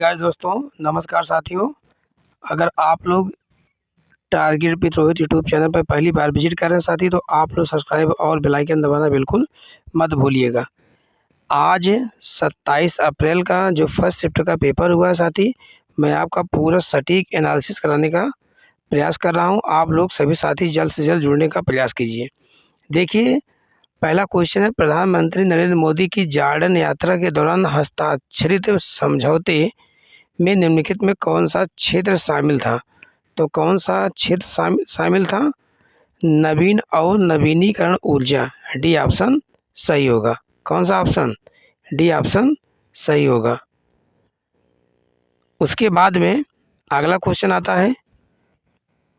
Guys दोस्तों, नमस्कार साथियों। अगर आप लोग target with Rohit YouTube channel पर पहली बार विजिट कर रहे हैं साथी, तो आप लोग सब्सक्राइब और बेल आइकन दबाना बिल्कुल मत भूलिएगा। आज 27 अप्रैल का जो फर्स्ट शिफ्ट का पेपर हुआ है साथी, मैं आपका पूरा सटीक एनालिसिस कराने का प्रयास कर रहा हूं। आप लोग सभी साथी जल्द से जल्द जुड़ने का प्रयास कीजिए। देखिए, पहला क्वेश्चन है, प्रधानमंत्री नरेंद्र मोदी की जॉर्डन यात्रा के दौरान हस्ताक्षरित समझौते में निम्नलिखित में कौन सा क्षेत्र शामिल था? तो कौन सा क्षेत्र शामिल था? नवीन और नवीनीकरण ऊर्जा। डी ऑप्शन सही होगा। कौन सा ऑप्शन? डी ऑप्शन सही होगा। उसके बाद में अगला क्वेश्चन आता है,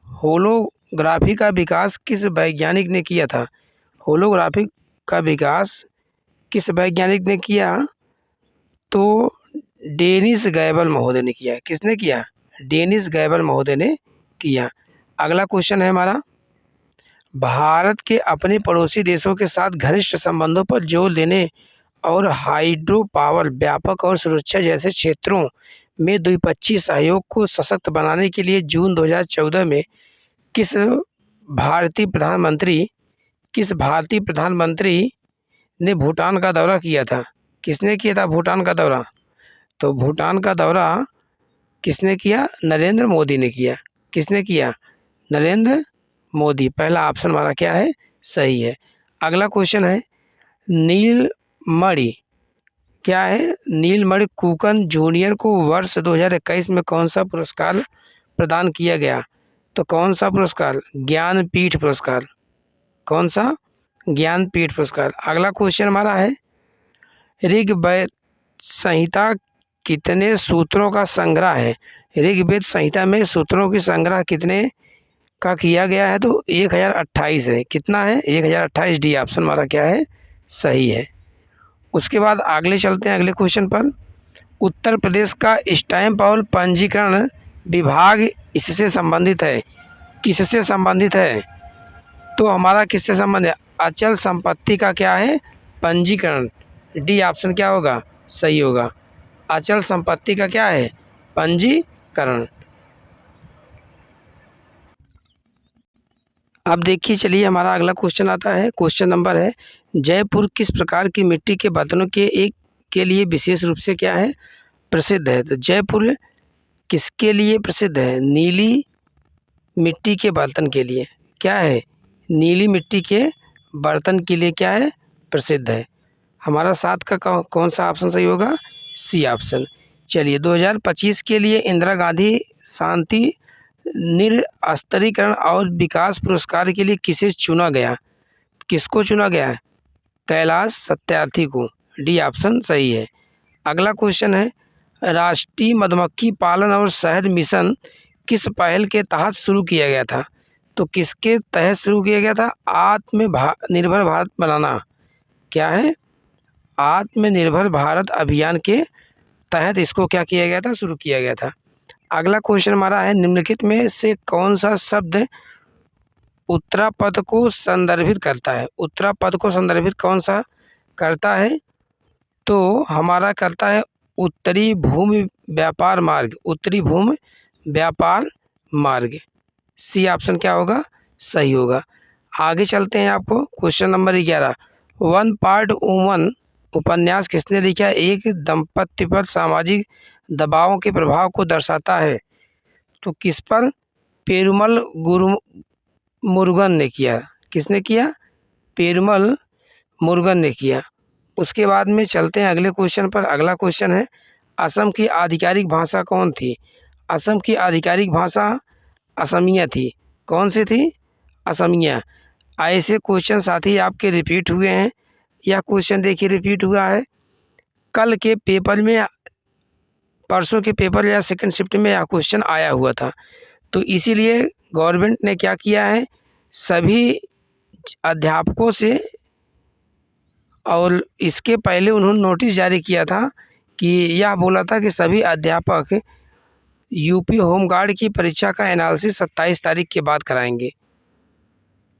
होलोग्राफी का विकास किस वैज्ञानिक ने किया था? होलोग्राफी का विकास किस वैज्ञानिक ने किया? तो डेनिस गैबल महोदय ने किया। किसने किया? डेनिस गैबल महोदय ने किया। अगला क्वेश्चन है हमारा, भारत के अपने पड़ोसी देशों के साथ घनिष्ठ संबंधों पर जोर देने और हाइड्रो पावर, व्यापक और सुरक्षा जैसे क्षेत्रों में द्विपक्षीय सहयोग को सशक्त बनाने के लिए जून 2014 में किस भारतीय प्रधानमंत्री किस भारतीय प्रधानमंत्री ने भूटान का दौरा किया था? किसने किया था भूटान का दौरा? तो भूटान का दौरा किसने किया? नरेंद्र मोदी ने किया। किसने किया? नरेंद्र मोदी। पहला ऑप्शन हमारा क्या है? सही है। अगला क्वेश्चन है, नीलमणि क्या है? नीलमणि कुकन जूनियर को वर्ष 2021 में कौन सा पुरस्कार प्रदान किया गया? तो कौन सा पुरस्कार? ज्ञानपीठ पुरस्कार। कौन सा? ज्ञानपीठ पुरस्कार। अगला क्वेश्चन हमारा है, ऋग्वेद संहिता कितने सूत्रों का संग्रह है? ऋग्वेद संहिता में सूत्रों की संग्रह कितने का किया गया है? तो 1028 है। कितना है? 1028। डी ऑप्शन हमारा क्या है? सही है। उसके बाद अगले चलते हैं अगले क्वेश्चन पर, उत्तर प्रदेश का स्टैम्प और पंजीकरण विभाग इससे संबंधित है। किससे संबंधित है? तो हमारा किससे संबंध है? अचल संपत्ति का क्या है? पंजीकरण। डी ऑप्शन क्या होगा? सही होगा। अचल संपत्ति का क्या है? पंजीकरण। अब देखिए, चलिए हमारा अगला क्वेश्चन आता है। क्वेश्चन नंबर है, जयपुर किस प्रकार की मिट्टी के बर्तनों के लिए विशेष रूप से क्या है? प्रसिद्ध है। तो जयपुर किसके लिए प्रसिद्ध है? नीली मिट्टी के बर्तन के लिए। क्या है? नीली मिट्टी के बर्तन के लिए क्या है? प्रसिद्ध है। हमारा सात का कौन सा ऑप्शन सही होगा? C option. चलिए, 2025 के लिए इंदिरा गांधी शांति निरस्त्रीकरण और विकास पुरस्कार के लिए किसे चुना गया? किसको चुना गया है? कैलाश सत्यार्थी को। डी ऑप्शन सही है। अगला क्वेश्चन है, राष्ट्रीय मधुमक्खी पालन और शहद मिशन किस पहल के तहत शुरू किया गया था? तो किसके तहत शुरू किया गया था? आत्मनिर्भर भारत बनाना। क्या है? आत्मनिर्भर भारत अभियान के तहत इसको क्या किया गया था? शुरू किया गया था। अगला क्वेश्चन हमारा है, निम्नलिखित में से कौन सा शब्द उत्तरा पद को संदर्भित करता है? उत्तरा पद को संदर्भित कौन सा करता है? तो हमारा करता है उत्तरी भूमि व्यापार मार्ग। उत्तरी भूमि व्यापार मार्ग। सी ऑप्शन क्या होगा? सही होगा। आगे चलते हैं आपको question number 11, one part woman उपन्यास किसने लिखा? एक दंपत्ति पर सामाजिक दबावों के प्रभाव को दर्शाता है। तो किस पर? पेरुमल गुरु मुरुगन ने किया। किसने किया? पेरुमल मुरुगन ने किया। उसके बाद में चलते हैं अगले क्वेश्चन पर। अगला क्वेश्चन है, असम की आधिकारिक भाषा कौन थी? असम की आधिकारिक भाषा असमिया थी। कौन सी थी? असमिया। ऐसे क्वेश्चन साथी आपके रिपीट हुए हैं। यह क्वेश्चन देखिए रिपीट हुआ है कल के पेपर में, परसों के पेपर या सेकंड शिफ्ट में यह क्वेश्चन आया हुआ था। तो इसीलिए गवर्नमेंट ने क्या किया है, सभी अध्यापकों से, और इसके पहले उन्होंने नोटिस जारी किया था कि यह बोला था कि सभी अध्यापक यूपी होमगार्ड की परीक्षा का एनालिसिस 27 तारीख के बाद कराएंगे,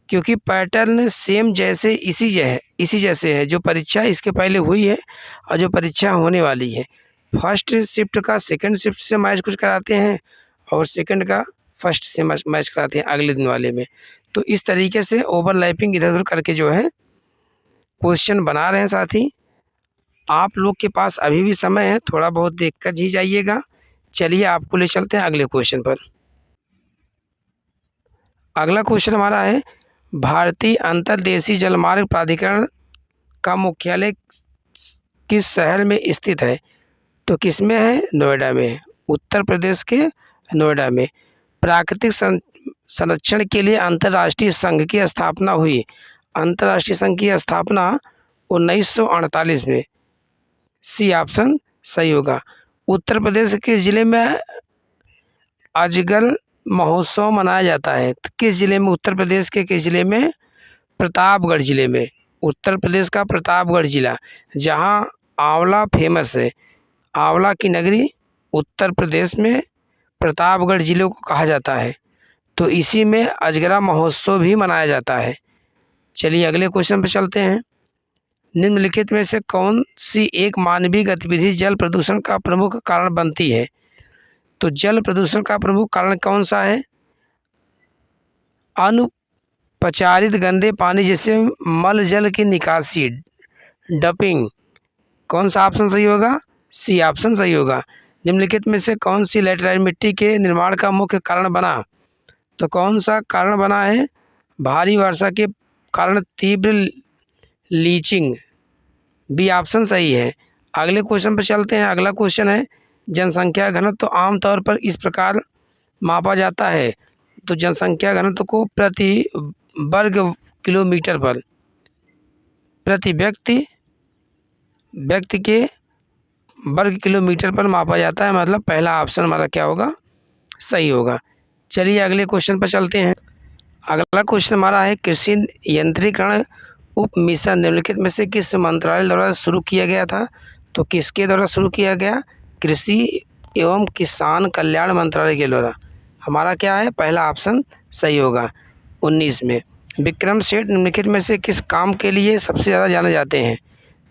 क्योंकि पैटर्न सेम जैसे इसी जैसे है। जो परीक्षा इसके पहले हुई है और जो परीक्षा होने वाली है, फर्स्ट शिफ्ट का सेकंड शिफ्ट से मैच कुछ कराते हैं और सेकंड का फर्स्ट से मैच कराते हैं अगले दिन वाले में। तो इस तरीके से ओवरलैपिंग इधर उधर करके जो है क्वेश्चन बना रहे हैं साथी। आप लोग के पास अभी भी समय है, थोड़ा बहुत देख कर ही जाइएगा। चलिए आपको ले चलते हैं अगले क्वेश्चन पर। अगला क्वेश्चन हमारा है, भारतीय अंतर्देशीय जलमार्ग प्राधिकरण का मुख्यालय किस शहर में स्थित है? तो किस में है? नोएडा में है, उत्तर प्रदेश के नोएडा में। प्राकृतिक संरक्षण के लिए अंतर्राष्ट्रीय संघ की स्थापना हुई। अंतर्राष्ट्रीय संघ की स्थापना 1948 में। सी ऑप्शन सही होगा। उत्तर प्रदेश के ज़िले में अजगल महोत्सव मनाया जाता है। तो किस ज़िले में? उत्तर प्रदेश के किस ज़िले में? प्रतापगढ़ ज़िले में। उत्तर प्रदेश का प्रतापगढ़ ज़िला, जहाँ आंवला फेमस है, आंवला की नगरी उत्तर प्रदेश में प्रतापगढ़ ज़िले को कहा जाता है। तो इसी में अजगरा महोत्सव भी मनाया जाता है। चलिए अगले क्वेश्चन पर चलते हैं। निम्नलिखित में से कौन सी एक मानवीय गतिविधि जल प्रदूषण का प्रमुख कारण बनती है? तो जल प्रदूषण का प्रमुख कारण कौन सा है? अनुपचारित गंदे पानी जैसे मल जल की निकासी, डंपिंग। कौन सा ऑप्शन सही होगा? सी ऑप्शन सही होगा। निम्नलिखित में से कौन सी लैटेराइट मिट्टी के निर्माण का मुख्य कारण बना? तो कौन सा कारण बना है? भारी वर्षा के कारण तीव्र लीचिंग। बी ऑप्शन सही है। अगले क्वेश्चन पर चलते हैं। अगला क्वेश्चन है, जनसंख्या घनत्व तो आमतौर पर इस प्रकार मापा जाता है। तो जनसंख्या घनत्व को प्रति वर्ग किलोमीटर पर, प्रति व्यक्ति के वर्ग किलोमीटर पर मापा जाता है। मतलब पहला ऑप्शन हमारा क्या होगा? सही होगा। चलिए अगले क्वेश्चन पर चलते हैं। अगला क्वेश्चन हमारा है, कृषि यंत्रीकरण उप मिशन निम्नलिखित में से किस मंत्रालय द्वारा शुरू किया गया था? तो किसके द्वारा शुरू किया गया? कृषि एवं किसान कल्याण मंत्रालय के द्वारा। हमारा क्या है? पहला ऑप्शन सही होगा। 19 में। विक्रम सेठ निम्नलिखित में से किस काम के लिए सबसे ज़्यादा जाने जाते हैं?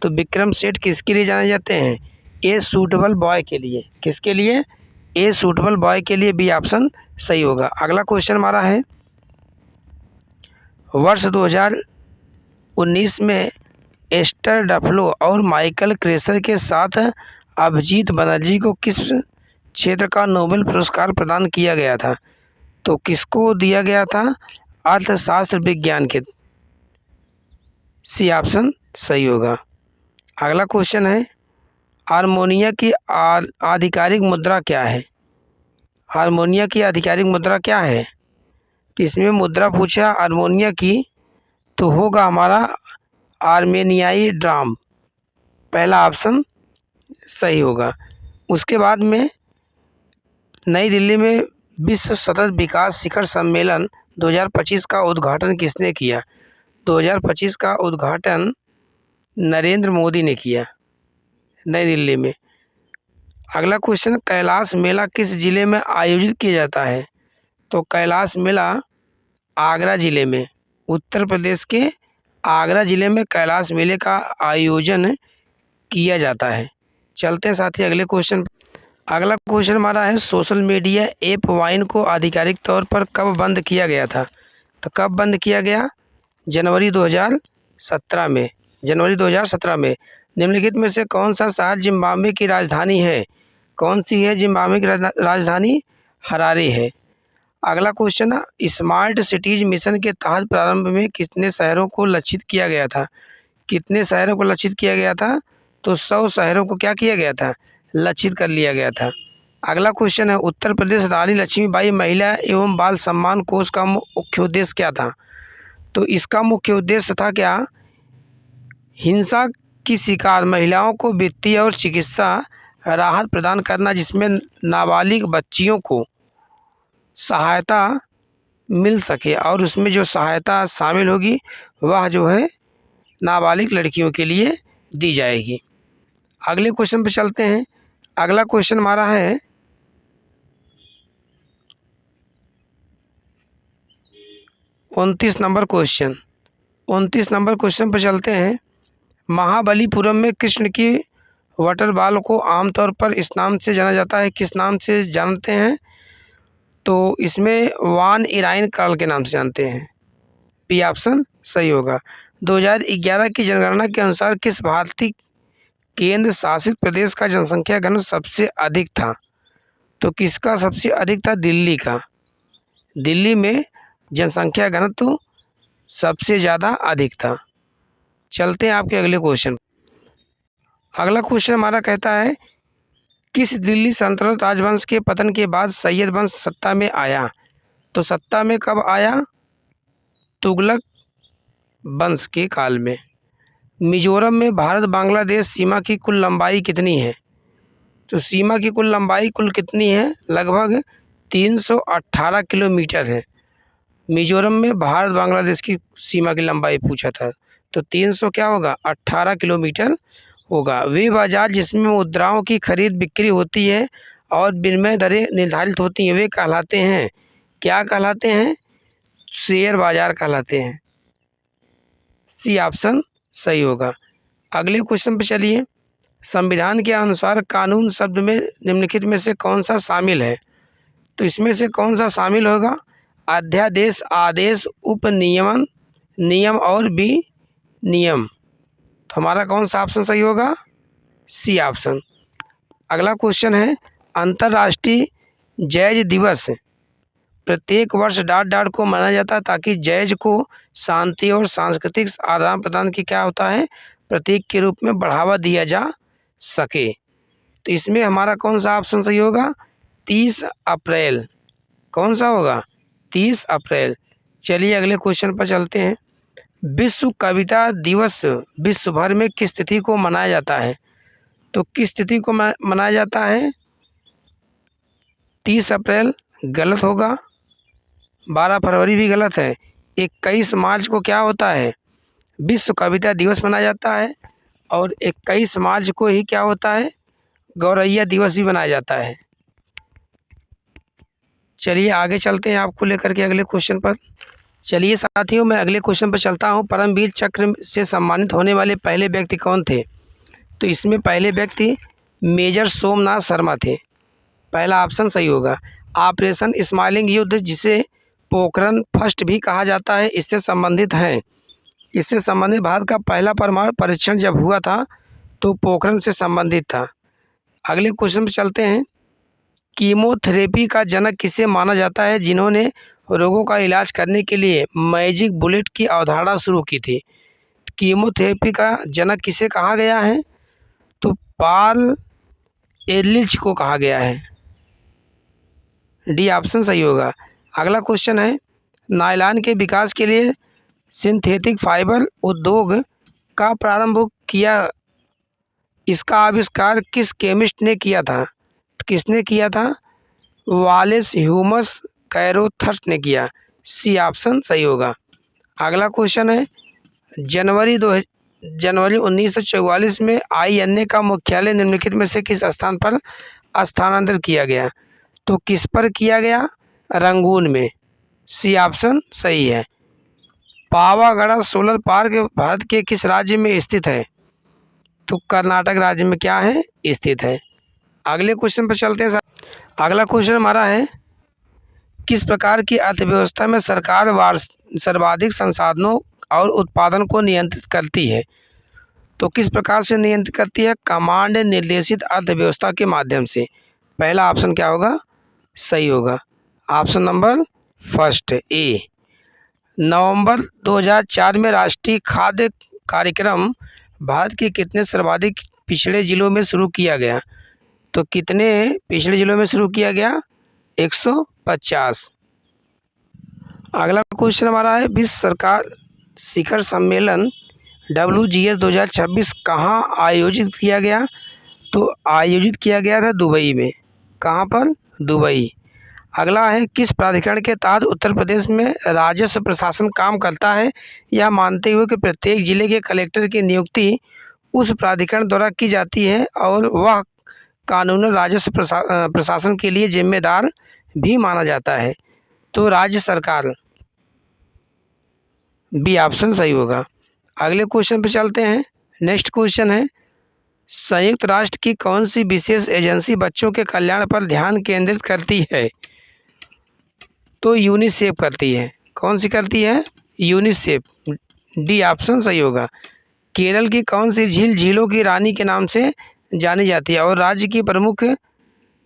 तो विक्रम सेठ किसके लिए जाने जाते हैं? ए सूटेबल बॉय के लिए। किसके लिए? ए सूटेबल बॉय के लिए। बी ऑप्शन सही होगा। अगला क्वेश्चन हमारा है, वर्ष 2019 में एस्टर डफलो और माइकल क्रेसर के साथ अभिजीत बनर्जी को किस क्षेत्र का नोबेल पुरस्कार प्रदान किया गया था? तो किसको दिया गया था? अर्थशास्त्र विज्ञान के। सी ऑप्शन सही होगा। अगला क्वेश्चन है, आर्मेनिया की आधिकारिक मुद्रा क्या है? आर्मेनिया की आधिकारिक मुद्रा क्या है? तो इसमें मुद्रा पूछा आर्मेनिया की, तो होगा हमारा आर्मेनियाई ड्राम। पहला ऑप्शन सही होगा। उसके बाद में नई दिल्ली में विश्व सतत विकास शिखर सम्मेलन 2025 का उद्घाटन किसने किया? 2025 का उद्घाटन नरेंद्र मोदी ने किया, नई दिल्ली में। अगला क्वेश्चन, कैलाश मेला किस जिले में आयोजित किया जाता है? तो कैलाश मेला आगरा जिले में, उत्तर प्रदेश के आगरा जिले में कैलाश मेले का आयोजन किया जाता है। चलते हैं साथी अगले क्वेश्चन। अगला क्वेश्चन हमारा है, सोशल मीडिया ऐप वाइन को आधिकारिक तौर पर कब बंद किया गया था? तो कब बंद किया गया? जनवरी 2017 में। जनवरी 2017 में। निम्नलिखित में से कौन सा शहर जिम्बाब्वे की राजधानी है? कौन सी है जिम्बाब्वे की राजधानी? हरारे है। अगला क्वेश्चन है, स्मार्ट सिटीज मिशन के तहत प्रारंभ में कितने शहरों को लक्षित किया गया था? कितने शहरों को लक्षित किया गया था? तो 100 शहरों को क्या किया गया था? लक्षित कर लिया गया था। अगला क्वेश्चन है, उत्तर प्रदेश रानी लक्ष्मीबाई महिला एवं बाल सम्मान कोष का मुख्य उद्देश्य क्या था? तो इसका मुख्य उद्देश्य था क्या? हिंसा की शिकार महिलाओं को वित्तीय और चिकित्सा राहत प्रदान करना, जिसमें नाबालिग बच्चियों को सहायता मिल सके, और उसमें जो सहायता शामिल होगी वह जो है नाबालिग लड़कियों के लिए दी जाएगी। अगले क्वेश्चन पे चलते हैं। अगला क्वेश्चन हमारा है, 29 नंबर क्वेश्चन। 29 नंबर क्वेश्चन पर चलते हैं। महाबलीपुरम में कृष्ण की वाटर बॉल को आमतौर पर इस नाम से जाना जाता है, किस नाम से जानते हैं? तो इसमें वान इराइन कर्ल के नाम से जानते हैं। बी ऑप्शन सही होगा। 2011 की जनगणना के अनुसार किस भारतीय केंद्र शासित प्रदेश का जनसंख्या घनत्व सबसे अधिक था? तो किसका सबसे अधिक था? दिल्ली का। दिल्ली में जनसंख्या घनत्व सबसे ज़्यादा अधिक था। चलते हैं आपके अगले क्वेश्चन। अगला क्वेश्चन हमारा कहता है, किस दिल्ली सल्तनत राजवंश के पतन के बाद सैयद वंश सत्ता में आया? तो सत्ता में कब आया? तुगलक वंश के काल में। मिजोरम में भारत बांग्लादेश सीमा की कुल लंबाई कितनी है? तो सीमा की कुल लंबाई कुल कितनी है? लगभग 318 किलोमीटर है। मिजोरम में भारत बांग्लादेश की सीमा की लंबाई पूछा था, तो 300 क्या होगा? 18 किलोमीटर होगा। वे बाजार जिसमें मुद्राओं की खरीद बिक्री होती है और विनिमय दरें निर्धारित होती हैं, वे कहलाते हैं, क्या कहलाते हैं? शेयर बाजार कहलाते हैं। सी ऑप्शन सही होगा। अगले क्वेश्चन पे चलिए। संविधान के अनुसार कानून शब्द में निम्नलिखित में से कौन सा शामिल है? तो इसमें से कौन सा शामिल होगा? अध्यादेश, आदेश, उपनियमन, नियम और विनियम। तो हमारा कौन सा ऑप्शन सही होगा? C option. अगला क्वेश्चन है, अंतर्राष्ट्रीय जैज दिवस प्रत्येक वर्ष डॉट डॉट को मनाया जाता है ताकि जैज को शांति और सांस्कृतिक आदान प्रदान की क्या होता है? प्रतीक के रूप में बढ़ावा दिया जा सके। तो इसमें हमारा कौन सा ऑप्शन सही होगा? 30 अप्रैल। कौन सा होगा? 30 अप्रैल। चलिए अगले क्वेश्चन पर चलते हैं। विश्व कविता दिवस विश्व भर में किस तिथि को मनाया जाता है? तो किस तिथि को मनाया जाता है? 30 अप्रैल गलत होगा, 12 फरवरी भी गलत है। 21 मार्च को क्या होता है? विश्व कविता दिवस मनाया जाता है और 21 मार्च को ही क्या होता है? गौरैया दिवस भी मनाया जाता है। चलिए आगे चलते हैं आपको लेकर के अगले क्वेश्चन पर। चलिए साथियों, मैं अगले क्वेश्चन पर चलता हूँ। परमवीर चक्र से सम्मानित होने वाले पहले व्यक्ति कौन थे? तो इसमें पहले व्यक्ति मेजर सोमनाथ शर्मा थे। पहला ऑप्शन सही होगा। ऑपरेशन स्माइलिंग युद्ध, जिसे पोखरण फर्स्ट भी कहा जाता है, इससे संबंधित हैं। इससे संबंधित भारत का पहला परमाणु परीक्षण जब हुआ था तो पोखरण से संबंधित था। अगले क्वेश्चन पर चलते हैं। कीमोथेरेपी का जनक किसे माना जाता है, जिन्होंने रोगों का इलाज करने के लिए मैजिक बुलेट की अवधारणा शुरू की थी? कीमोथेरेपी का जनक किसे कहा गया है? तो पॉल एलिच को कहा गया है। डी ऑप्शन सही होगा। अगला क्वेश्चन है, नायलॉन के विकास के लिए सिंथेटिक फाइबर उद्योग का प्रारंभ किया, इसका आविष्कार किस केमिस्ट ने किया था? किसने किया था? वालेस ह्यूमस कैरोथर्स्ट ने किया। सी ऑप्शन सही होगा। अगला क्वेश्चन है, जनवरी 1944 में INA का मुख्यालय निम्नलिखित में से किस स्थान पर स्थानांतरित किया गया? तो किस पर किया गया? रंगून में। सी ऑप्शन सही है। पावागढ़ सोलर पार्क भारत के किस राज्य में स्थित है? तो कर्नाटक राज्य में क्या है? स्थित है। अगले क्वेश्चन पर चलते हैं। अगला क्वेश्चन हमारा है, किस प्रकार की अर्थव्यवस्था में सरकार सर्वाधिक संसाधनों और उत्पादन को नियंत्रित करती है? तो किस प्रकार से नियंत्रित करती है? कमांड निर्देशित अर्थव्यवस्था के माध्यम से। पहला ऑप्शन क्या होगा? सही होगा। Option number first A. नवंबर 2004 में राष्ट्रीय खाद्य कार्यक्रम भारत के कितने सर्वाधिक पिछड़े जिलों में शुरू किया गया? तो कितने पिछड़े जिलों में शुरू किया गया? 150। अगला क्वेश्चन हमारा है, विश्व सरकार शिखर सम्मेलन WGS 2026 कहाँ आयोजित किया गया? तो आयोजित किया गया था दुबई में। कहाँ पर? दुबई। अगला है, किस प्राधिकरण के तहत उत्तर प्रदेश में राजस्व प्रशासन काम करता है, यह मानते हुए कि प्रत्येक जिले के कलेक्टर की नियुक्ति उस प्राधिकरण द्वारा की जाती है और वह कानूनन राजस्व प्रशासन के लिए जिम्मेदार भी माना जाता है? तो राज्य सरकार। बी ऑप्शन सही होगा। अगले क्वेश्चन पे चलते हैं। नेक्स्ट क्वेश्चन है, संयुक्त राष्ट्र की कौन सी विशेष एजेंसी बच्चों के कल्याण पर ध्यान केंद्रित करती है? तो यूनिसेफ करती है। कौन सी करती है? यूनिसेफ। डी ऑप्शन सही होगा। केरल की कौन सी झील झीलों की रानी के नाम से जानी जाती है और राज्य की प्रमुख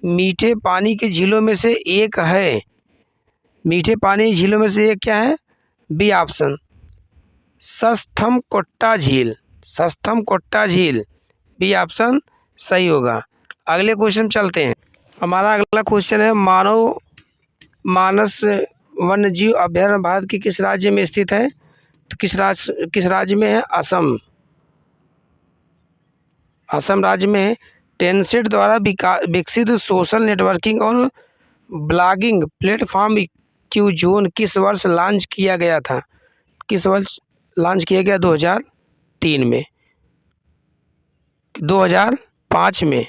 मीठे पानी की झीलों में से एक है? मीठे पानी झीलों में से एक क्या है? बी ऑप्शन सस्थमकोट्टा झील। सस्थमकोट्टा झील, बी ऑप्शन सही होगा। अगले क्वेश्चन चलते हैं। हमारा अगला क्वेश्चन है, मानव मानस वन्यजीव अभयारण्य भारत के किस राज्य में स्थित है? तो किस राज्य में है? असम। असम राज्य में है। टेंसेंट द्वारा विकसित सोशल नेटवर्किंग और ब्लॉगिंग प्लेटफॉर्म क्यूजोन किस वर्ष लॉन्च किया गया था? किस वर्ष लॉन्च किया गया? 2003 में, 2005 में,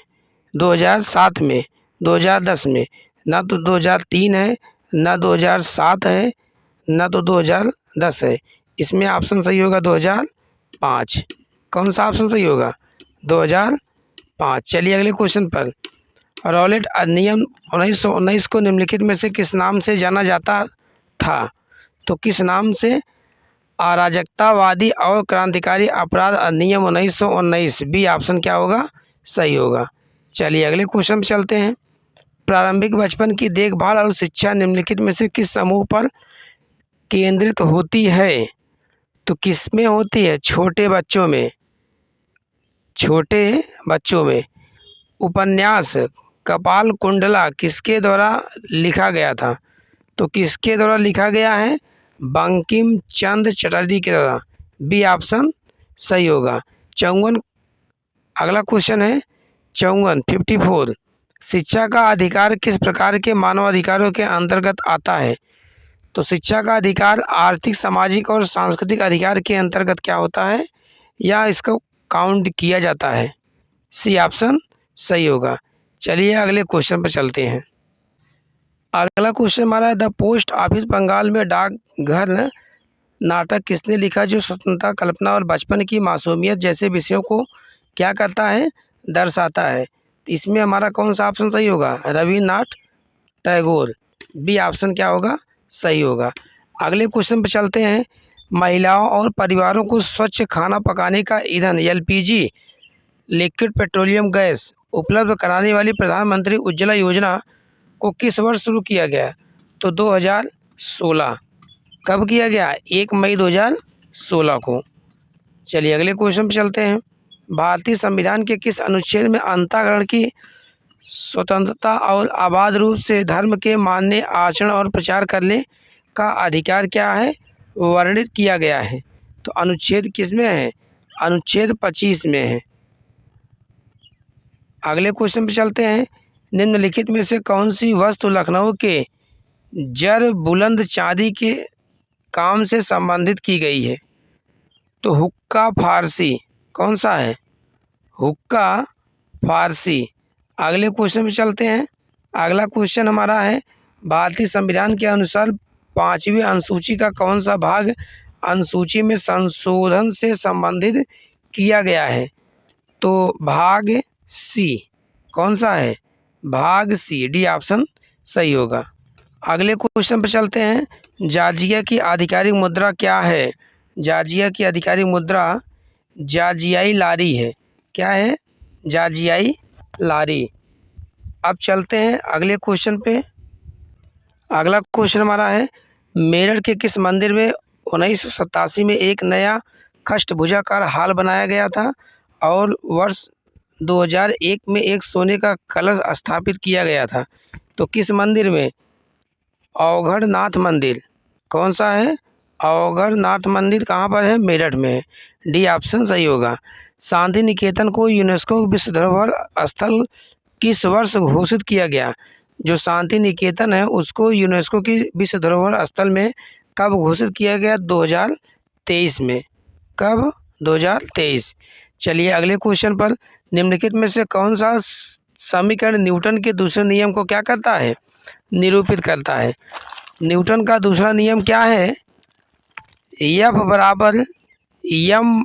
2007 में, 2010 में। ना तो 2003 है, ना 2007 है, ना तो 2010 है। इसमें ऑप्शन सही होगा 2005। कौन सा ऑप्शन सही होगा? 2005। चलिए अगले क्वेश्चन पर। रॉलेट अधिनियम 1919 को निम्नलिखित में से किस नाम से जाना जाता था? तो किस नाम से? अराजकतावादी और क्रांतिकारी अपराध अधिनियम 1919। बी ऑप्शन क्या होगा? सही होगा। चलिए अगले क्वेश्चन पर चलते हैं। प्रारंभिक बचपन की देखभाल और शिक्षा निम्नलिखित में से किस समूह पर केंद्रित होती है? तो किस में होती है? छोटे बच्चों में। छोटे बच्चों में। उपन्यास कपाल कुंडला किसके द्वारा लिखा गया था? तो किसके द्वारा लिखा गया है? बंकिम चंद्र चटर्जी के द्वारा। बी ऑप्शन सही होगा। 54। अगला क्वेश्चन है 54 शिक्षा का अधिकार किस प्रकार के मानव अधिकारों के अंतर्गत आता है? तो शिक्षा का अधिकार आर्थिक, सामाजिक और सांस्कृतिक अधिकार के अंतर्गत क्या होता है या इसको काउंट किया जाता है? सी ऑप्शन सही होगा। चलिए अगले क्वेश्चन पर चलते हैं। अगला क्वेश्चन हमारा है, द पोस्ट ऑफिस बंगाल में डाकघर नाटक किसने लिखा जो स्वतंत्रता, कल्पना और बचपन की मासूमियत जैसे विषयों को क्या करता है? दर्शाता है। इसमें हमारा कौन सा ऑप्शन सही होगा? रविन्द्रनाथ टैगोर। बी ऑप्शन क्या होगा? सही होगा। अगले क्वेश्चन पर चलते हैं। महिलाओं और परिवारों को स्वच्छ खाना पकाने का ईंधन एलपीजी लिक्विड पेट्रोलियम गैस उपलब्ध कराने वाली प्रधानमंत्री उज्ज्वला योजना को किस वर्ष शुरू किया गया? तो 2016। कब किया गया? 1 मई 2016 को। चलिए अगले क्वेश्चन पर चलते हैं। भारतीय संविधान के किस अनुच्छेद में अंतःकरण की स्वतंत्रता और आबाद रूप से धर्म के मानने, आचरण और प्रचार करने का अधिकार क्या है वर्णित किया गया है? तो अनुच्छेद किस में है? अनुच्छेद 25 में है। अगले क्वेश्चन पे चलते हैं। निम्नलिखित में से कौन सी वस्तु लखनऊ के जर बुलंद चांदी के काम से संबंधित की गई है? तो हुक्का फारसी। कौन सा है? हुक्का फारसी। अगले क्वेश्चन पे चलते हैं। अगला क्वेश्चन हमारा है, भारतीय संविधान के अनुसार 5वीं अनुसूची का कौन सा भाग अनुसूची में संशोधन से संबंधित किया गया है? तो भाग सी। कौन सा है? भाग सी। डी ऑप्शन सही होगा। अगले क्वेश्चन पर चलते हैं। जॉर्जिया की आधिकारिक मुद्रा क्या है? जॉर्जिया की आधिकारिक मुद्रा जॉर्जियाई लारी है। क्या है? जॉर्जियाई लारी। अब चलते हैं अगले क्वेश्चन पे। अगला क्वेश्चन हमारा है, मेरठ के किस मंदिर में 1987 में एक नया अष्टभुजाकार हाल बनाया गया था और वर्ष 2001 में एक सोने का कलश स्थापित किया गया था? तो किस मंदिर में? अवघड़नाथ मंदिर। कौन सा है? अवघड़नाथ मंदिर कहाँ पर है? मेरठ में है। डी ऑप्शन सही होगा। शांति निकेतन को यूनेस्को विश्व धरोहर स्थल किस वर्ष घोषित किया गया? जो शांति निकेतन है उसको यूनेस्को की विश्व धरोहर स्थल में कब घोषित किया गया? 2023 में। कब? 2023। चलिए अगले क्वेश्चन पर। निम्नलिखित में से कौन सा समीकरण न्यूटन के दूसरे नियम को क्या करता है? निरूपित करता है। न्यूटन का दूसरा नियम क्या है? F बराबर m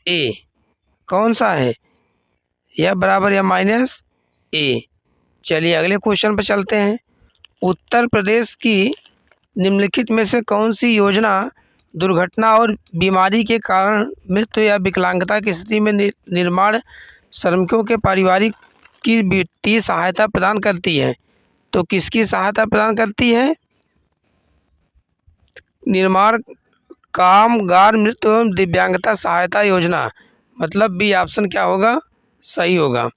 - a। कौन सा है, या बराबर या माइनस ए। चलिए अगले क्वेश्चन पर चलते हैं। उत्तर प्रदेश की निम्नलिखित में से कौन सी योजना दुर्घटना और बीमारी के कारण मृत्यु या विकलांगता की स्थिति में निर्माण श्रमिकों के परिवार की वित्तीय सहायता प्रदान करती है? तो किसकी सहायता प्रदान करती है? निर्माण कामगार मृत्यु एवं दिव्यांगता सहायता योजना, मतलब बी ऑप्शन क्या होगा, सही होगा।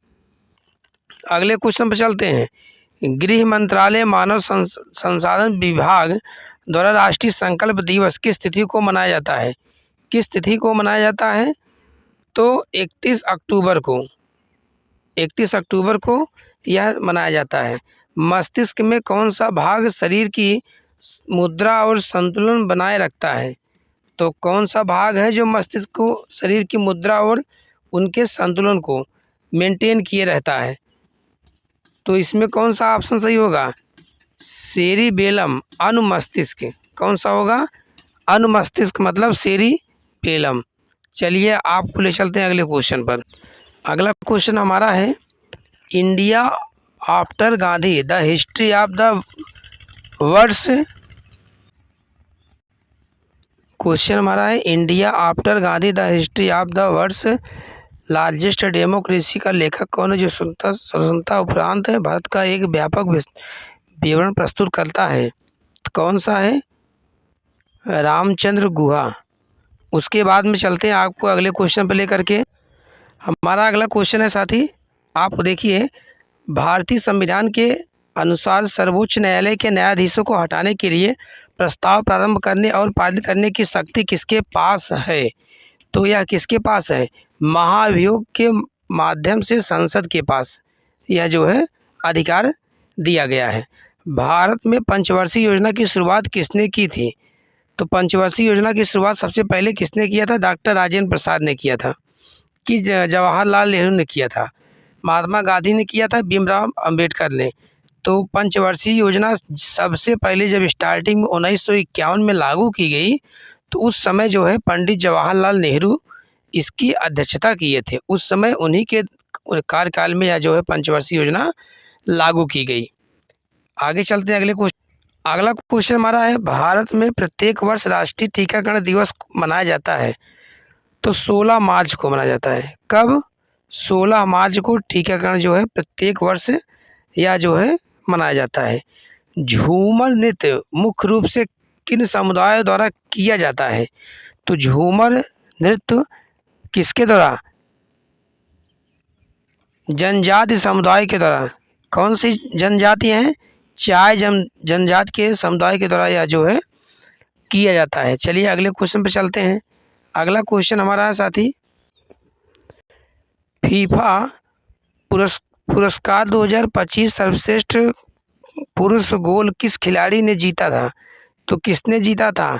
अगले क्वेश्चन पर चलते हैं। गृह मंत्रालय मानव संसाधन विभाग द्वारा राष्ट्रीय संकल्प दिवस किस तिथि को मनाया जाता है? किस तिथि को मनाया जाता है? तो 31 अक्टूबर को, 31 अक्टूबर को यह मनाया जाता है। मस्तिष्क में कौन सा भाग शरीर की मुद्रा और संतुलन बनाए रखता है? तो कौन सा भाग है जो मस्तिष्क को, शरीर की मुद्रा और उनके संतुलन को मेंटेन किए रहता है? तो इसमें कौन सा ऑप्शन सही होगा? सेरिबेलम, अनुमस्तिष्क। कौन सा होगा? अनुमस्तिष्क मतलब सेरिबेलम। चलिए आपको ले चलते हैं अगले क्वेश्चन पर। अगला क्वेश्चन हमारा है, India after Gandhi the history of the words. Question हमारा है, India after Gandhi the history of the words largest democracy का लेखक कौन है जो स्वतंत्रता उपरांत भारत का एक व्यापक विवरण प्रस्तुत करता है? तो कौन सा है? रामचंद्र गुहा। उसके बाद में चलते हैं आपको अगले क्वेश्चन पर लेकर के। हमारा अगला क्वेश्चन है साथी, आप देखिए, भारतीय संविधान के अनुसार सर्वोच्च न्यायालय के न्यायाधीशों को हटाने के लिए प्रस्ताव प्रारंभ करने और पारित करने की शक्ति किसके पास है? तो यह किसके पास है? महाभियोग के माध्यम से संसद के पास यह जो है अधिकार दिया गया है। भारत में पंचवर्षीय योजना की शुरुआत किसने की थी? तो पंचवर्षीय योजना की शुरुआत सबसे पहले किसने किया था? डॉक्टर राजेंद्र प्रसाद ने किया था, कि जवाहरलाल नेहरू ने किया था, महात्मा गांधी ने किया था, भीमराव अंबेडकर ने। तो पंचवर्षीय योजना सबसे पहले जब स्टार्टिंग में 1951 में लागू की गई, तो उस समय जो है पंडित जवाहरलाल नेहरू इसकी अध्यक्षता किए थे। उस समय उन्हीं के कार्यकाल में यह जो है पंचवर्षीय योजना लागू की गई। आगे चलते हैं अगले क्वेश्चन। अगला क्वेश्चन हमारा है, भारत में प्रत्येक वर्ष राष्ट्रीय टीकाकरण दिवस मनाया जाता है। तो 16 मार्च को मनाया जाता है। कब? 16 मार्च को टीकाकरण जो है प्रत्येक वर्ष या जो है मनाया जाता है। झूमर नृत्य मुख्य रूप से किन समुदायों द्वारा किया जाता है? तो झूमर नृत्य किसके द्वारा? जनजाति समुदाय के द्वारा। कौन सी जनजाति हैं? चाय जनजाति के समुदाय के द्वारा यह जो है किया जाता है। चलिए अगले क्वेश्चन पर चलते हैं। अगला क्वेश्चन हमारा है साथी, फीफा पुरस्कार 2025 सर्वश्रेष्ठ पुरुष गोल किस खिलाड़ी ने जीता था? तो किसने जीता था?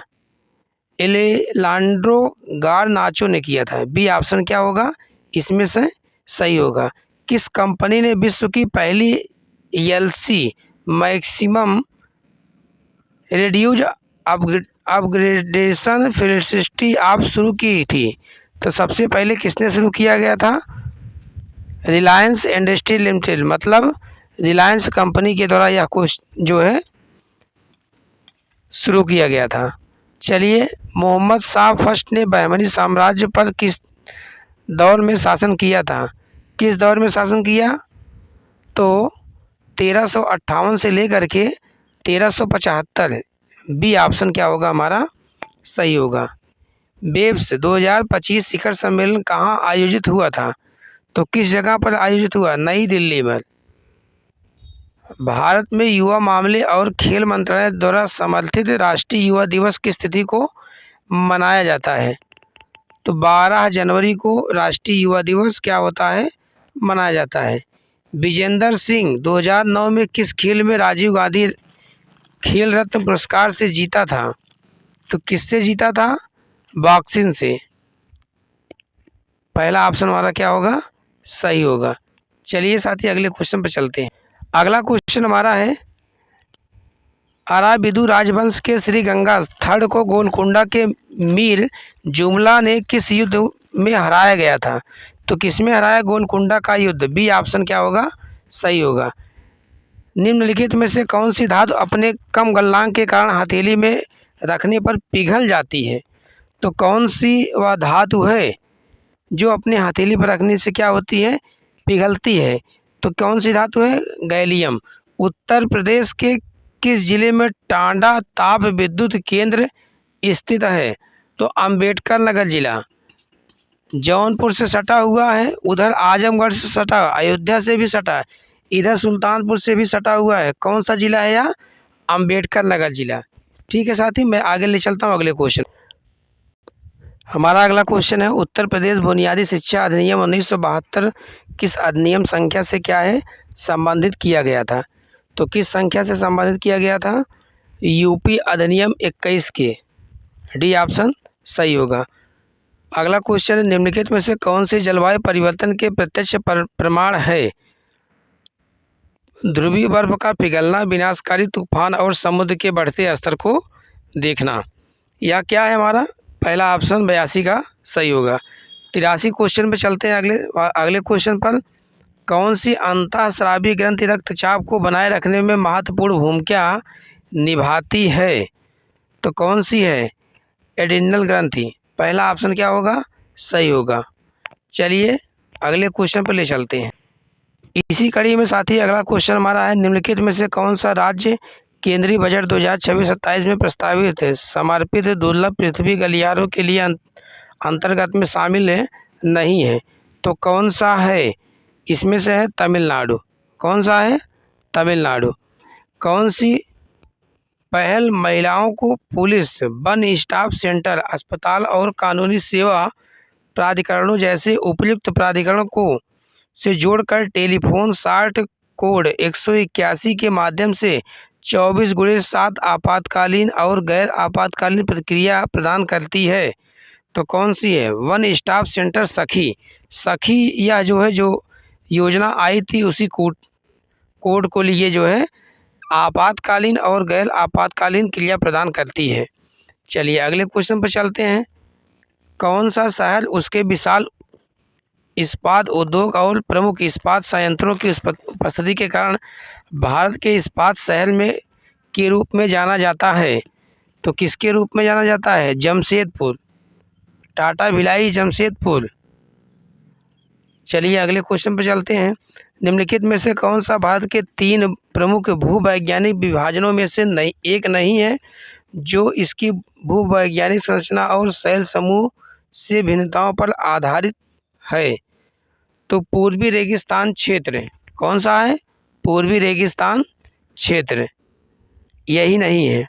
एलेजांड्रो गारनाचो ने किया था। बी ऑप्शन क्या होगा इसमें से सही होगा। किस कंपनी ने विश्व की पहली LC maximum reduce upgradation facility आप शुरू की थी? तो सबसे पहले किसने शुरू किया गया था? रिलायंस इंडस्ट्री लिमिटेड, मतलब रिलायंस कंपनी के द्वारा यह कुछ जो है शुरू किया गया था। चलिए, मोहम्मद शाह फर्स्ट ने बहमनी साम्राज्य पर किस दौर में शासन किया था? किस दौर में शासन किया? तो 1358 से लेकर के 1375। बी ऑप्शन क्या होगा हमारा सही होगा। बेब्स 2025 शिखर सम्मेलन कहाँ आयोजित हुआ था? तो किस जगह पर आयोजित हुआ? नई दिल्ली में। भारत में युवा मामले और खेल मंत्रालय द्वारा समर्थित राष्ट्रीय युवा दिवस किस तिथि को मनाया जाता है? तो 12 जनवरी को राष्ट्रीय युवा दिवस क्या होता है? मनाया जाता है। विजेंदर सिंह 2009 में किस खेल में राजीव गांधी खेल रत्न पुरस्कार से जीता था? तो किससे जीता था? बॉक्सिंग से। पहला ऑप्शन हमारा क्या होगा सही होगा। चलिए साथी अगले क्वेश्चन पर चलते हैं। अगला क्वेश्चन हमारा है, अराबिदु राजवंश के श्री गंगा थर्ड को गोलकुंडा के मीर जुमला ने किस युद्ध में हराया गया था? तो किसमें हराया गोलकुंडा का युद्ध? बी ऑप्शन क्या होगा? सही होगा। निम्नलिखित में से कौन सी धातु अपने कम गलनांक के कारण हथेली में रखने पर पिघल जाती है? तो कौन सी वह धातु है जो अपने हथेली पर रखने से क्या होती है? पिघलती है। तो कौन सी धातु है? गैलियम। उत्तर प्रदेश के किस जिले में टांडा ताप विद्युत केंद्र स्थित है? तो अंबेडकर नगर जिला। जौनपुर से सटा हुआ है, उधर आजमगढ़ से सटा, अयोध्या से भी सटा है, इधर सुल्तानपुर से भी सटा हुआ है। कौन सा जिला है यह? अंबेडकर नगर जिला। ठीक है साथी, मैं आगे ले चलता हूँ अगले क्वेश्चन। हमारा अगला क्वेश्चन है, उत्तर प्रदेश बुनियादी शिक्षा अधिनियम 1972 किस अधिनियम संख्या से क्या है? संबंधित किया गया था? तो किस संख्या से संबंधित किया गया था? यूपी अधिनियम 21 के। डी ऑप्शन सही होगा। अगला क्वेश्चन है, निम्नलिखित में से कौन से जलवायु परिवर्तन के प्रत्यक्ष प्रमाण है? ध्रुवीय बर्फ का पिघलना, विनाशकारी तूफान और समुद्र के बढ़ते स्तर को देखना। यह क्या है हमारा? पहला ऑप्शन 82 का सही होगा। 83 क्वेश्चन पे चलते हैं अगले क्वेश्चन पर। कौन सी अंतःस्रावी ग्रंथि रक्तचाप को बनाए रखने में महत्वपूर्ण भूमिका निभाती है? तो कौन सी है? एड्रिनल ग्रंथि। पहला ऑप्शन क्या होगा? सही होगा। चलिए अगले क्वेश्चन पर ले चलते हैं। इसी कड़ी में साथी अगला क्वेश्चन हमारा है, निम्नलिखित में से कौन सा राज्य केंद्रीय बजट 2026-27 में प्रस्तावित है समर्पित दुर्लभ पृथ्वी गलियारों के लिए अंतर्गत में शामिल नहीं है? तो कौन सा है? इसमें से है तमिलनाडु। कौन सा है? तमिलनाडु। कौन सी पहल महिलाओं को पुलिस, वन स्टॉप सेंटर, अस्पताल और कानूनी सेवा प्राधिकरणों जैसे उपयुक्त प्राधिकरणों को से जोड़कर टेलीफोन शार्ट कोड 181 के माध्यम से 24/7 आपातकालीन और गैर आपातकालीन प्रतिक्रिया प्रदान करती है? तो कौन सी है? वन स्टॉप सेंटर सखी। सखी यह जो योजना आई थी उसी कोड को लिए आपातकालीन और गैर आपातकालीन क्रिया प्रदान करती है। चलिए अगले क्वेश्चन पर चलते हैं। कौन सा शहर उसके विशाल इस्पात उद्योग और प्रमुख इस्पात संयंत्रों की उपस्थिति के कारण भारत के इस्पात शहर में के रूप में जाना जाता है? तो किसके रूप में जाना जाता है? जमशेदपुर। टाटा भिलाई जमशेदपुर। चलिए अगले क्वेश्चन पर चलते हैं। निम्नलिखित में से कौन सा भारत के 3 प्रमुख भूवैज्ञानिक विभाजनों में से नहीं है जो इसकी भूवैज्ञानिक संरचना और शैल समूह से भिन्नताओं पर आधारित है? तो पूर्वी रेगिस्तान क्षेत्र। कौन सा है? पूर्वी रेगिस्तान क्षेत्र। यही नहीं है।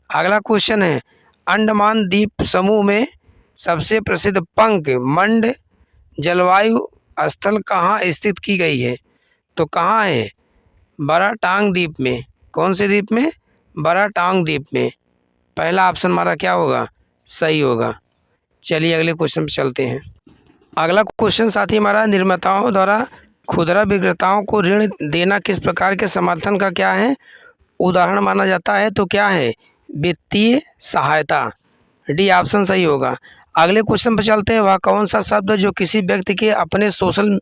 अगला क्वेश्चन है, अंडमान द्वीप समूह में सबसे प्रसिद्ध पंख मंड जलवायु स्थल कहाँ स्थित की गई है? तो कहाँ है? बड़ा टांग द्वीप में। कौन से द्वीप में? बड़ा टांग द्वीप में। पहला ऑप्शन हमारा क्या होगा? सही होगा। चलिए अगले क्वेश्चन पर चलते हैं। अगला क्वेश्चन साथी हमारा, निर्माताओं द्वारा खुदरा विक्रेताओं को ऋण देना किस प्रकार के समर्थन का क्या है? उदाहरण माना जाता है? तो क्या है? वित्तीय सहायता। डी ऑप्शन सही होगा। अगले क्वेश्चन पर चलते हैं। वह कौन सा शब्द जो किसी व्यक्ति के अपने सोशल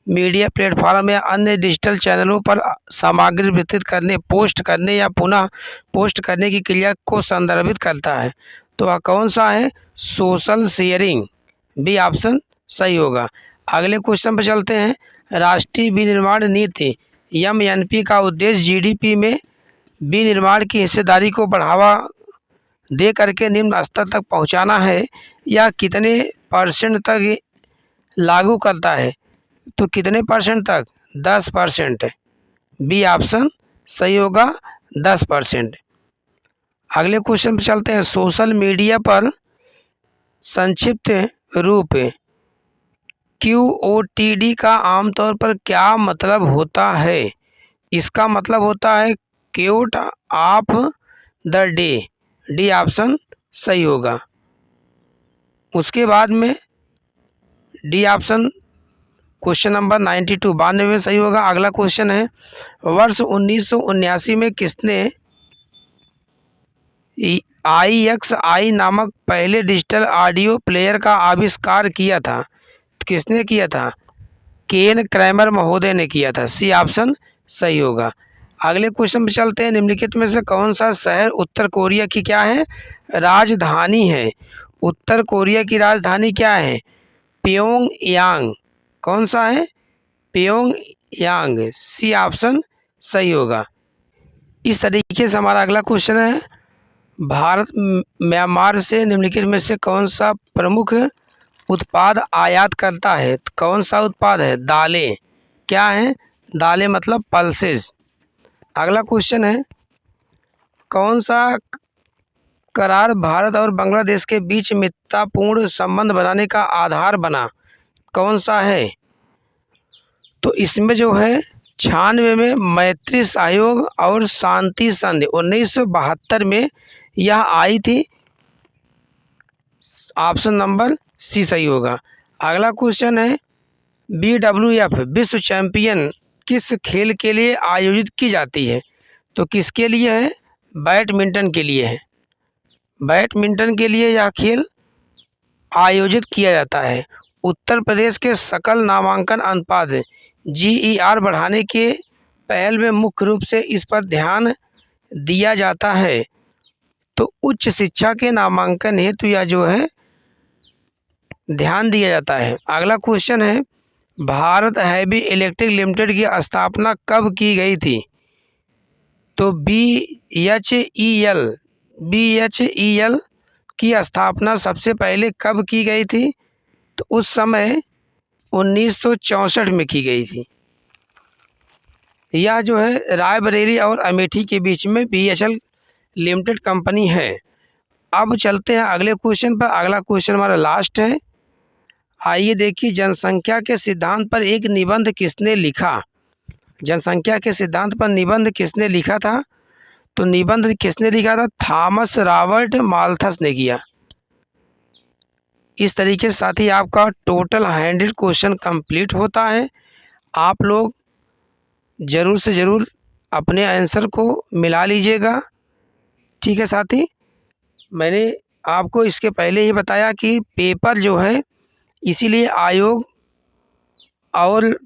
मीडिया प्लेटफॉर्म या अन्य डिजिटल चैनलों पर सामग्री वितरित करने, पोस्ट करने या पुनः पोस्ट करने की क्रिया को संदर्भित करता है? तो वह कौन सा है? Social sharing. बी ऑप्शन सही होगा। अगले क्वेश्चन पर चलते हैं। राष्ट्रीय विनिर्माण नीति MNP का उद्देश्य जीडीपी में विनिर्माण की हिस्सेदारी को बढ़ावा दे करके निम्न स्तर तक पहुंचाना है या कितने % तक लागू करता है? तो कितने % तक? 10%। बी ऑप्शन सही होगा, 10%। अगले क्वेश्चन पर चलते हैं। सोशल मीडिया पर संक्षिप्त रूप QOTD का आमतौर पर क्या मतलब होता है? इसका मतलब होता है quote of the day. D option सही होगा। उसके बाद में डी ऑप्शन क्वेश्चन नंबर 92 में सही होगा। अगला क्वेश्चन है, वर्ष 1979 में किसने IXI नामक पहले डिजिटल ऑडियो प्लेयर का आविष्कार किया था? किसने किया था? केन क्रैमर महोदय ने किया था। सी ऑप्शन सही होगा। अगले क्वेश्चन पे चलते हैं। निम्नलिखित में से कौन सा शहर उत्तर कोरिया की क्या है? राजधानी है। उत्तर कोरिया की राजधानी क्या है? प्योंगयांग। कौन सा है? प्योंगयांग। सी ऑप्शन सही होगा। इस तरीके से हमारा अगला क्वेश्चन है, भारत म्यांमार से निम्नलिखित में से कौन सा प्रमुख उत्पाद आयात करता है? तो कौन सा उत्पाद है? दालें। क्या है? दालें मतलब पल्सेस। अगला क्वेश्चन है, कौन सा करार भारत और बांग्लादेश के बीच मित्रतापूर्ण संबंध बनाने का आधार बना? कौन सा है? तो इसमें जो है 96 में मैत्री सहयोग और शांति संधि 1972 में यह आई थी। ऑप्शन नंबर सी सही होगा। अगला क्वेश्चन है, BWF विश्व चैंपियन किस खेल के लिए आयोजित की जाती है? तो किसके लिए है? बैडमिंटन के लिए है। बैडमिंटन के लिए यह खेल आयोजित किया जाता है। उत्तर प्रदेश के सकल नामांकन अनुपात GER बढ़ाने के पहल में मुख्य रूप से इस पर ध्यान दिया जाता है। तो उच्च शिक्षा के नामांकन हेतु यह जो है ध्यान दिया जाता है। अगला क्वेश्चन है, भारत हैवी इलेक्ट्रिक लिमिटेड की स्थापना कब की गई थी? तो BHEL की स्थापना सबसे पहले कब की गई थी? तो उस समय 1964 में की गई थी। यह जो है रायबरेली और अमेठी के बीच में BHEL लिमिटेड कंपनी है। अब चलते हैं अगले क्वेश्चन पर। अगला क्वेश्चन हमारा लास्ट है। आइए देखिए, जनसंख्या के सिद्धांत पर एक निबंध किसने लिखा? जनसंख्या के सिद्धांत पर निबंध किसने लिखा था? तो निबंध किसने लिखा था? थॉमस रॉबर्ट माल्थस ने किया। इस तरीके से साथ ही आपका टोटल 100 क्वेश्चन कंप्लीट होता है। आप लोग ज़रूर से ज़रूर अपने आंसर को मिला लीजिएगा। ठीक है साथी, मैंने आपको इसके पहले ही बताया कि पेपर जो है, इसीलिए आयोग और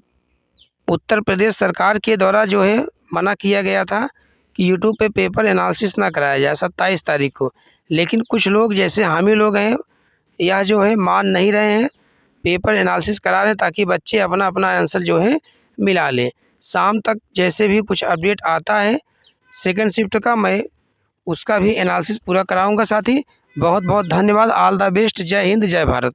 उत्तर प्रदेश सरकार के द्वारा जो है मना किया गया था कि यूट्यूब पे पेपर एनालिसिस ना कराया जाए 27 तारीख को। लेकिन कुछ लोग जैसे हम ही लोग हैं, यह जो है मान नहीं रहे हैं, पेपर एनालिसिस करा रहे हैं ताकि बच्चे अपना अपना आंसर जो है मिला लें। शाम तक जैसे भी कुछ अपडेट आता है सेकंड शिफ्ट का, मैं उसका भी एनालिसिस पूरा कराऊंगा साथी। बहुत बहुत धन्यवाद। All the best. जय हिंद, जय भारत।